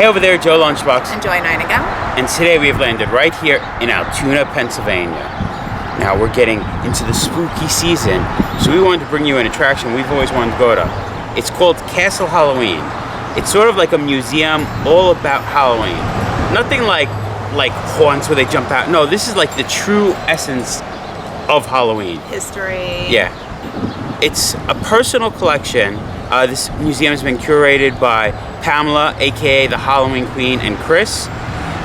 over there, Joe Lunchbox. And Joy Nightingale. And today we have landed right here in Altoona, Pennsylvania. Now we're getting into the spooky season, so we wanted to bring you an attraction we've always wanted to go to. It's called Castle Halloween. It's sort of like a museum all about Halloween. Nothing like haunts where they jump out. No, this is like the true essence of Halloween. History. Yeah. It's a personal collection. This museum has been curated by Pamela, aka the Halloween Queen, and Chris.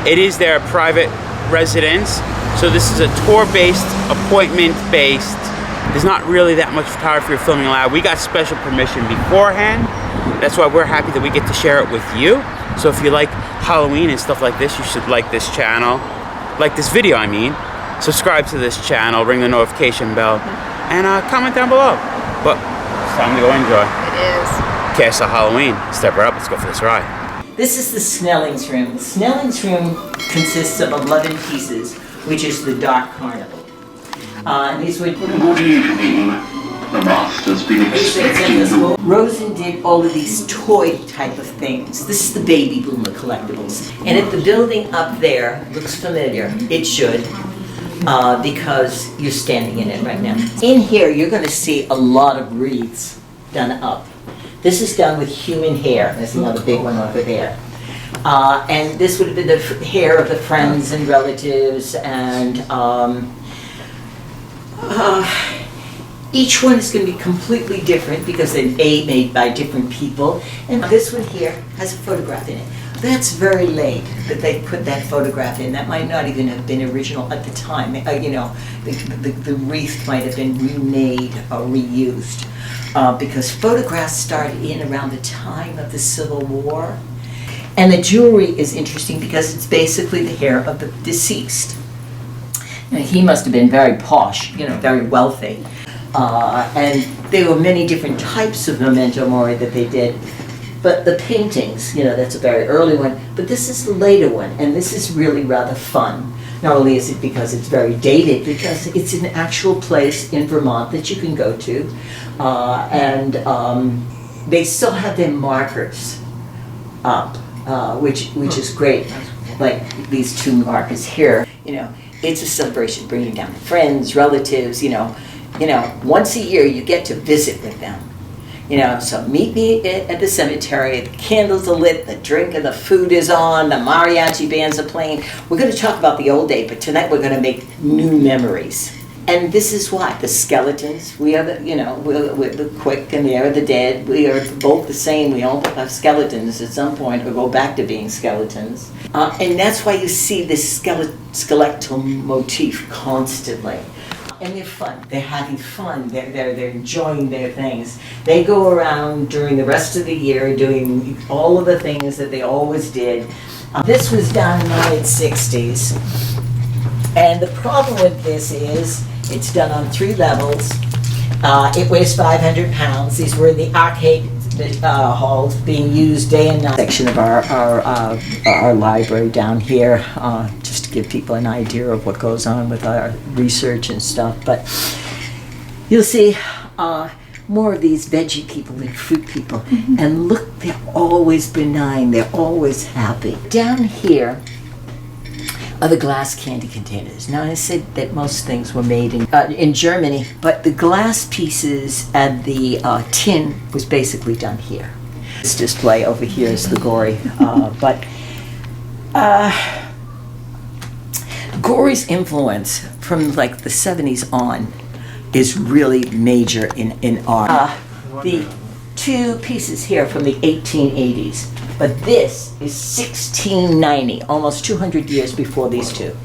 It is their private residence, so this is a tour-based, appointment-based. There's not really that much photography or filming allowed. We got special permission beforehand. That's why we're happy that we get to share it with you. So if you like Halloween and stuff like this, you should like this channel. Like this video, I mean. Subscribe to this channel, ring the notification bell, and comment down below. But it's time to go enjoy. It is. Castle Halloween. Step right up, let's go for this ride. This is the Snelling's room. The Snelling's room consists of 11 pieces, which is the Dark Carnival. These would... Good evening. The master's been expecting you. Rosen did all of these toy type of things. This is the Baby Boomer collectibles. And if the building up there looks familiar, it should, because you're standing in it right now. In here, you're going to see a lot of wreaths done up. This is done with human hair. There's another big one over there. And this would have been the hair of the friends and relatives, and each one is going to be completely different because they're made by different people. And this one here has a photograph in it. That's very late that they put that photograph in. That might not even have been original at the time. The wreath might have been remade or reused because photographs started in around the time of the Civil War. And the jewelry is interesting because it's basically the hair of the deceased. Now, he must have been very posh, very wealthy. And there were many different types of memento mori that they did. But the paintings, that's a very early one, but this is the later one, and this is really rather fun. Not only is it because it's very dated, because it's an actual place in Vermont that you can go to, and they still have their markers up, which is great. Like these two markers here, it's a celebration, bringing down friends, relatives, once a year you get to visit with them. So meet me at the cemetery, the candles are lit, the drink and the food is on, the mariachi bands are playing. We're going to talk about the old day, but tonight we're going to make new memories. And this is why, the skeletons, we are we're the quick and they are the dead. We are both the same, we all have skeletons at some point, or go back to being skeletons. And that's why you see this skeletal motif constantly. And they're fun. They're having fun. They're enjoying their things. They go around during the rest of the year doing all of the things that they always did. This was done in the late 60s. And the problem with this is it's done on 3 levels. It weighs 500 pounds. These were in the arcade halls being used day and night. Section of our library down here, just to give people an idea of what goes on with our research and stuff. But you'll see more of these veggie people and fruit people. Mm-hmm. And look, they're always benign. They're always happy. Down here are the glass candy containers. Now, I said that most things were made in Germany, but the glass pieces and the tin was basically done here. This display over here is the gory, but gory's influence from like the 70s on is really major in art. The 2 pieces here from the 1880s. But this is 1690, almost 200 years before these 2.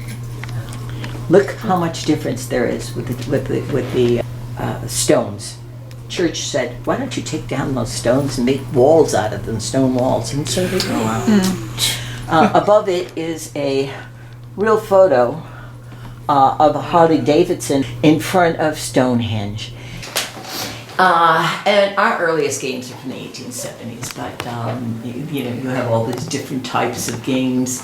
Look how much difference there is with the stones. Church said, "Why don't you take down those stones and make walls out of them, stone walls?" And so they did. Above it is a real photo of Harley Davidson in front of Stonehenge. And our earliest games are from the 1870s, but you have all these different types of games,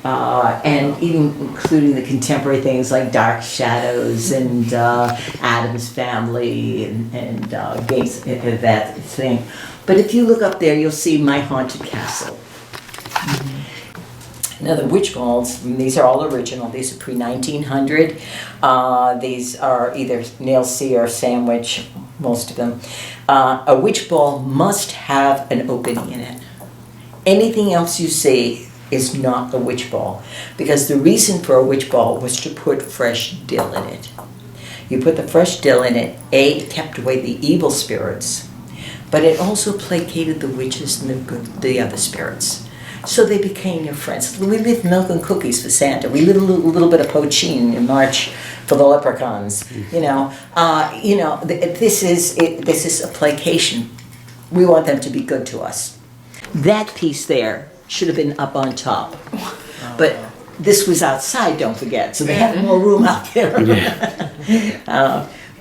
and even including the contemporary things like Dark Shadows and Addams Family and games that thing. But if you look up there, you'll see My Haunted Castle. Now the witch balls, these are all original. These are pre-1900. These are either nail sea or sandwich, most of them. A witch ball must have an opening in it. Anything else you see is not a witch ball, because the reason for a witch ball was to put fresh dill in it. You put the fresh dill in it, it kept away the evil spirits, but it also placated the witches and the other spirits. So they became your friends. We leave milk and cookies for Santa. We leave a little bit of poachine in March for the leprechauns. This is a placation. We want them to be good to us. That piece there should have been up on top, but this was outside. Don't forget, so they had more room out there.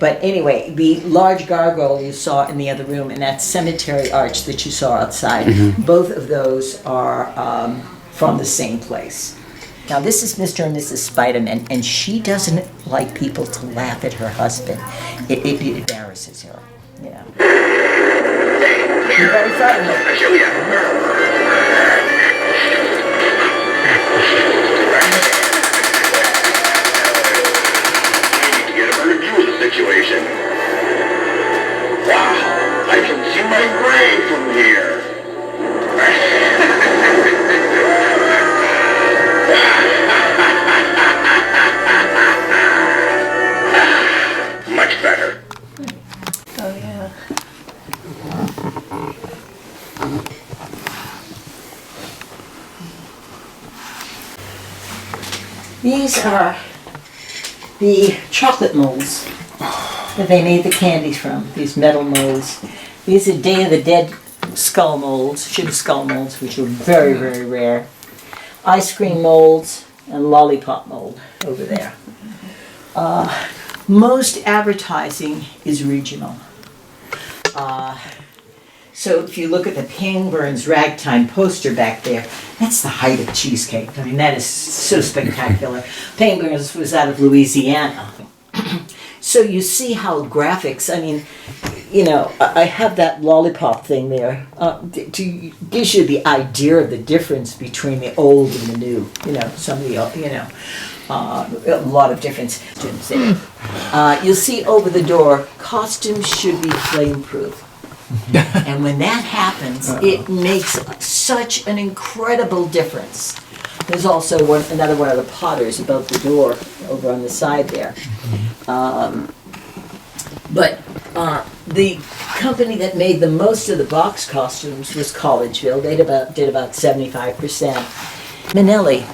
But anyway, the large gargoyle you saw in the other room and that cemetery arch that you saw outside, both of those are from the same place. Now this is Mr. and Mrs. Spiderman, and she doesn't like people to laugh at her husband. It embarrasses her. You're very frightened. Situation. Wow, I can see my grave from here. Much better. Oh yeah. These are the chocolate molds that they made the candies from, these metal molds. These are Day of the Dead skull molds, sugar skull molds, which are very, very rare. Ice cream molds and lollipop mold over there. Most advertising is regional. So if you look at the Pangburns Ragtime poster back there, that's the height of cheesecake. I mean, that is so spectacular. Pangburns was out of Louisiana. So you see how graphics, I mean, I have that lollipop thing there. Gives you the idea of the difference between the old and the new. Some of the, a lot of difference. You'll see over the door, costumes should be flame-proof. And when that happens, it makes such an incredible difference. There's also another one of the potters above the door over on the side there. But the company that made the most of the box costumes was Collegeville. They did about 75%. Manelli,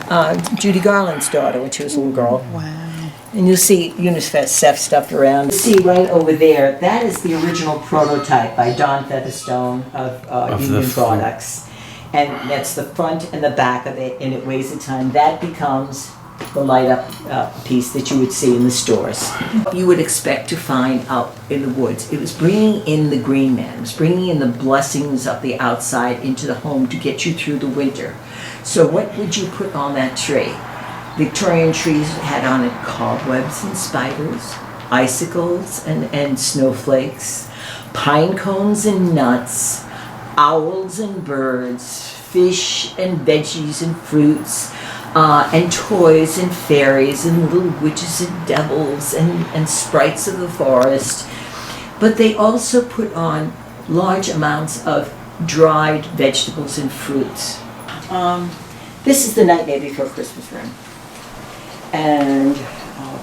Judy Garland's daughter when she was a little girl. Wow. And you'll see UNICEF stuffed around. You see right over there, that is the original prototype by Don Featherstone of Union Products. And that's the front and the back of it, and it weighs a ton. That becomes the light-up piece that you would see in the stores. You would expect to find out in the woods. It was bringing in the green man. It was bringing in the blessings of the outside into the home to get you through the winter. So what would you put on that tree? Victorian trees had on it cobwebs and spiders, icicles and snowflakes, pine cones and nuts, owls and birds, fish and veggies and fruits, and toys and fairies and little witches and devils and sprites of the forest. But they also put on large amounts of dried vegetables and fruits. This is the Nightmare Before Christmas room. And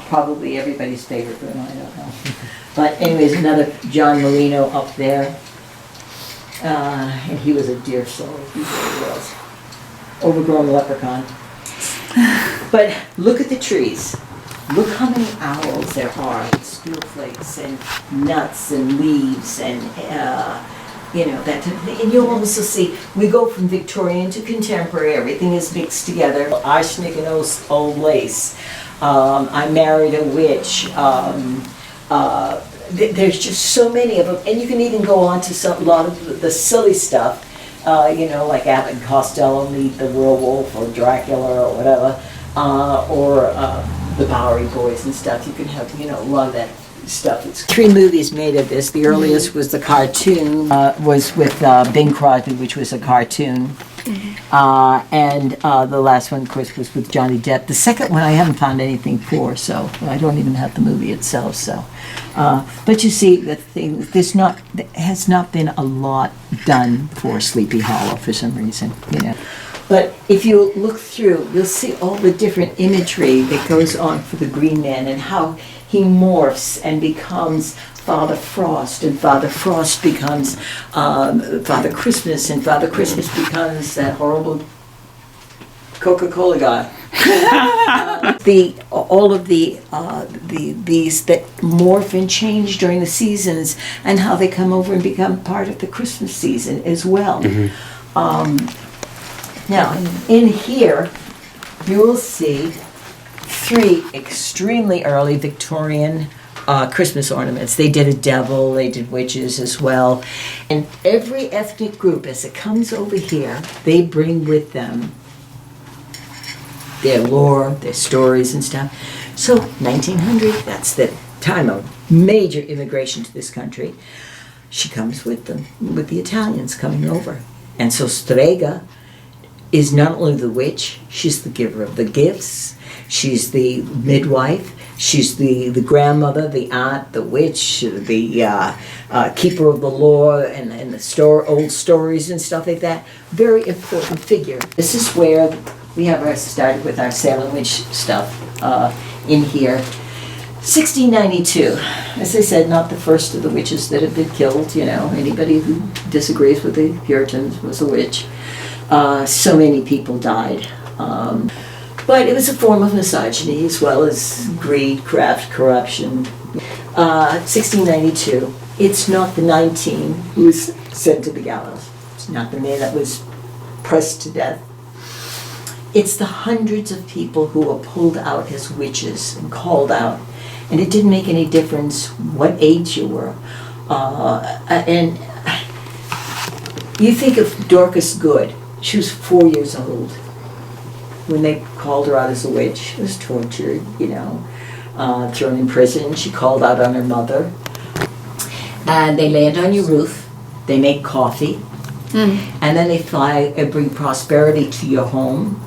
probably everybody's favorite room, I don't know. But anyways, another John Marino up there. And he was a dear soul, he really was. Overgrown leprechaun. But look at the trees. Look how many owls there are, and snowflakes and nuts and leaves and that. And you'll also see, we go from Victorian to contemporary, everything is mixed together. Arsenic and old lace. I Married a Witch. There's just so many of them, and you can even go on to a lot of the silly stuff, like Abbott and Costello meet the werewolf or Dracula or whatever, or the Bowery Boys and stuff. You can have, a lot of that stuff. It's 3 movies made of this. The earliest was the cartoon, was with Bing Crosby, which was a cartoon. And the last one, of course, was with Johnny Depp. The second one I haven't found anything for, so I don't even have the movie itself. So, but you see, the thing there has not been a lot done for Sleepy Hollow for some reason, you know. But if you look through, you'll see all the different imagery that goes on for the Green Man and how he morphs and becomes Father Frost, and Father Frost becomes Father Christmas, and Father Christmas becomes that horrible Coca-Cola guy. All of these that morph and change during the seasons, and how they come over and become part of the Christmas season as well. Now, in here, you will see 3 extremely early Victorian Christmas ornaments. They did a devil, they did witches as well. And every ethnic group, as it comes over here, they bring with them their lore, their stories and stuff. So 1900, that's the time of major immigration to this country. She comes with them, with the Italians coming over. And so Strega is not only the witch, she's the giver of the gifts, she's the midwife, she's the grandmother, the aunt, the witch, the keeper of the law, and the old stories and stuff like that. Very important figure. This is where we have started with our Salem witch stuff in here. 1692, as I said, not the first of the witches that have been killed. You know, anybody who disagrees with the Puritans was a witch. So many people died. But it was a form of misogyny as well as greed, craft, corruption. 1692, it's not the 19 who was sent to the gallows. It's not the man that was pressed to death. It's the hundreds of people who were pulled out as witches and called out. And it didn't make any difference what age you were. And you think of Dorcas Good. She was 4 years old when they called her out as a witch. She was tortured, you know, thrown in prison. She called out on her mother. And they land on your roof. They make coffee. And then they fly and bring prosperity to your home.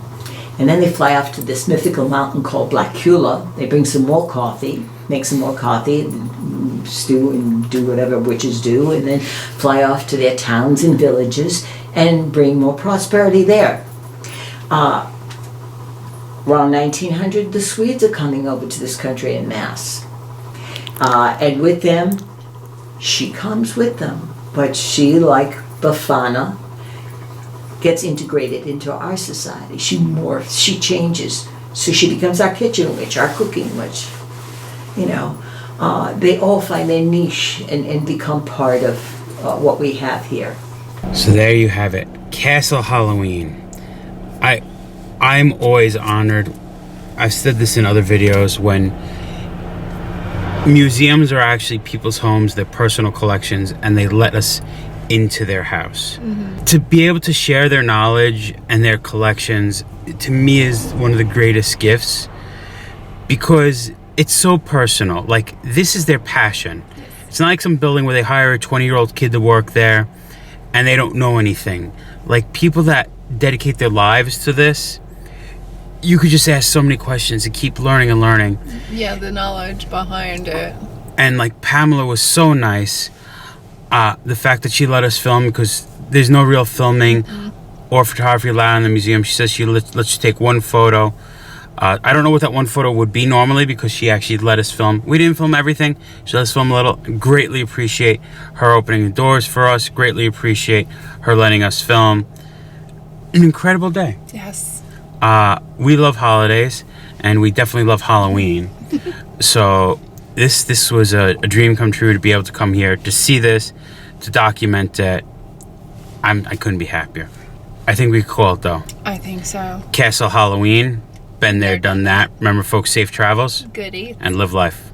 And then they fly off to this mythical mountain called Blackula. They bring some more coffee, make some more coffee, and stew and do whatever witches do, and then fly off to their towns and villages and bring more prosperity there. Around 1900, the Swedes are coming over to this country en masse. And with them, she comes with them. But she, like Bafana, gets integrated into our society. She morphs, she changes. So she becomes our kitchen witch, our cooking witch. You know, they all find their niche and become part of what we have here. So there you have it, Castle Halloween. I'm always honored. I've said this in other videos, when museums are actually people's homes, their personal collections, and they let us into their house. To be able to share their knowledge and their collections, to me, is one of the greatest gifts, because it's so personal. Like, this is their passion. It's not like some building where they hire a 20-year-old kid to work there and they don't know anything. Like, people that dedicate their lives to this, you could just ask so many questions and keep learning and learning. Yeah, the knowledge behind it. And like, Pamela was so nice. The fact that she let us film, because there's no real filming or photography allowed in the museum. She says let's just take one photo. I don't know what that one photo would be normally, because she actually let us film. We didn't film everything. She let us film a little. Greatly appreciate her opening the doors for us. Greatly appreciate her letting us film. An incredible day. Yes. We love holidays, and we definitely love Halloween. So this was a dream come true, to be able to come here, to see this, to document it. I couldn't be happier. I think we could call it, though. I think so. Castle Halloween. Been there, done that. Remember, folks, safe travels. Goody. And live life.